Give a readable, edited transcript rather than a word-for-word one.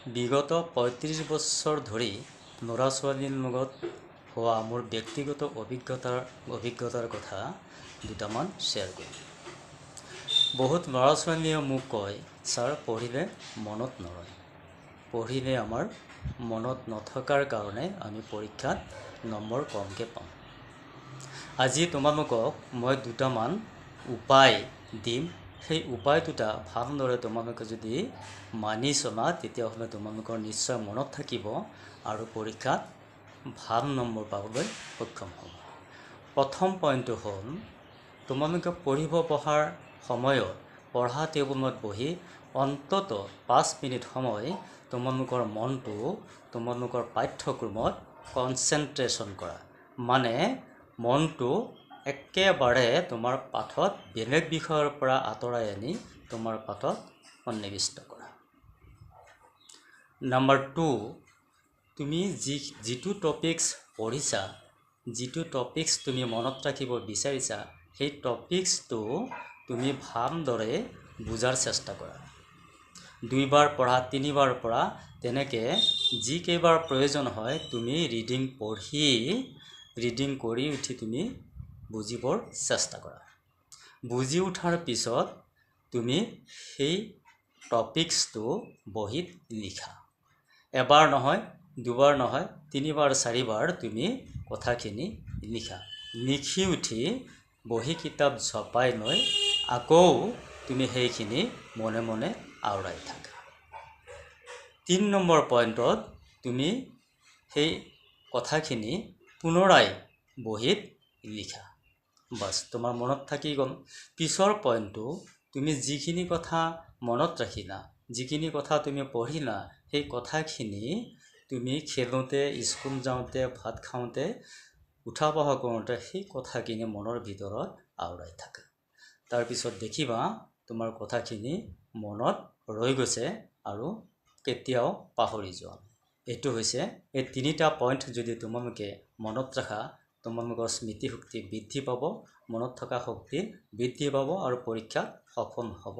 বিগত ৩৫ বছৰ ধৰি ল'ৰা ছোৱালীৰ লগত হোৱা মোৰ ব্যক্তিগত অভিজ্ঞতাৰ কথা দুটামান শ্বেয়াৰ কৰিম। বহুত ল'ৰা ছোৱালীয়ে মোক কয়, ছাৰ পঢ়িলে মনত নৰয়। পঢ়িলে আমাৰ মনত নথকাৰ কাৰণে আমি পৰীক্ষাত নম্বৰ কমকৈ পাওঁ। আজি তোমালোকক মই দুটামান উপায় দিম। সেই উপায় দুটা ভালদৰে তোমালোকে যদি মানি চলা তেতিয়াহ'লে তোমালোকৰ নিশ্চয় মনত থাকিব আৰু পৰীক্ষাত ভাল নম্বৰ পাবলৈ সক্ষম হ'ব। প্ৰথম পইণ্টটো হ'ল তোমালোকে বহাৰ সময়ত পঢ়া টেবুলত বহি অন্তত 5 মিনিট সময় তোমালোকৰ মনটো তোমালোকৰ পাঠ্যক্ৰমত কনচেনট্ৰেশ্যন কৰা। মানে মনটো একেবাৰে তোমাৰ পাঠত বেলেগ বিষয়ৰ পৰা আঁতৰাই আনি তোমাৰ পাঠত সন্নিৱিষ্ট কৰা। নম্বৰ 2, তুমি যিটো টপিকছ পঢ়িছা, যিটো টপিকছ তুমি মনত ৰাখিব বিচাৰিছা, সেই টপিকছটো তুমি ভালদৰে বুজাৰ চেষ্টা কৰা। 2 বাৰ পঢ়া, 3 বাৰ পঢ়া, তেনেকৈ যিকেইবাৰ প্ৰয়োজন হয় তুমি ৰিডিং কৰি উঠি তুমি বুজিবৰ চেষ্টা কৰা। বুজি উঠাৰ পিছত তুমি সেই টপিকছটো বহীত লিখা। এবাৰ নহয়, 2 বাৰ নহয়, 3 বাৰ 4 বাৰ তুমি কথাখিনি লিখা। লিখি উঠি বহী কিতাপ জপাই লৈ আকৌ তুমি সেইখিনি মনে মনে আওৰাই থাকা। 3 নম্বৰ পইণ্টত তুমি সেই কথাখিনি পুনৰাই বহীত লিখা। বাছ, তোমাৰ মনত থাকি গ'ল। পিছৰ পইণ্টটো তুমি যিখিনি কথা মনত ৰাখিলা, যিখিনি কথা তুমি পঢ়িলা, সেই কথাখিনি তুমি খেলোঁতে, স্কুল যাওঁতে, ভাত খাওঁতে, উঠা বহা কৰোঁতে সেই কথাখিনি মনৰ ভিতৰত আওৰাই থাকা। তাৰপিছত দেখিবা তোমাৰ কথাখিনি মনত ৰৈ গৈছে আৰু কেতিয়াও পাহৰি যোৱা। এইটো হৈছে এই 3টা পইণ্ট যদি তোমালোকে মনত ৰাখা, তোমালোকৰ স্মৃতিশক্তি বৃদ্ধি পাব, মনত থকা শক্তি বৃদ্ধি পাব আৰু পৰীক্ষাত সফল হ'ব